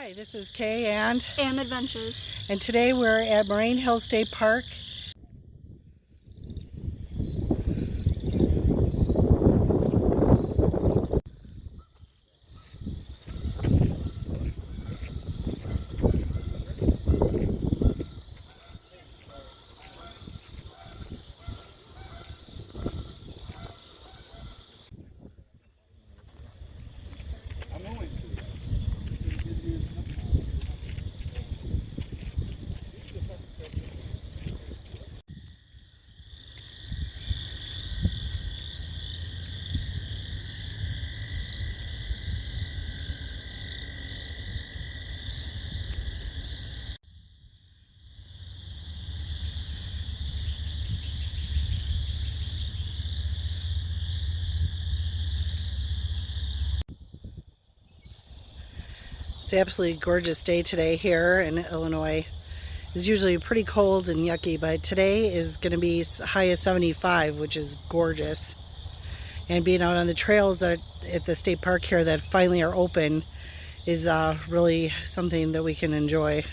Hi, this is Kay and Am Adventures. And today we're at Moraine Hills State Park. It's an absolutely gorgeous day today here in Illinois. It's usually pretty cold and yucky, but today is going to be high as 75, which is gorgeous. And being out on the trails that at the state park here that finally are open is really something that we can enjoy.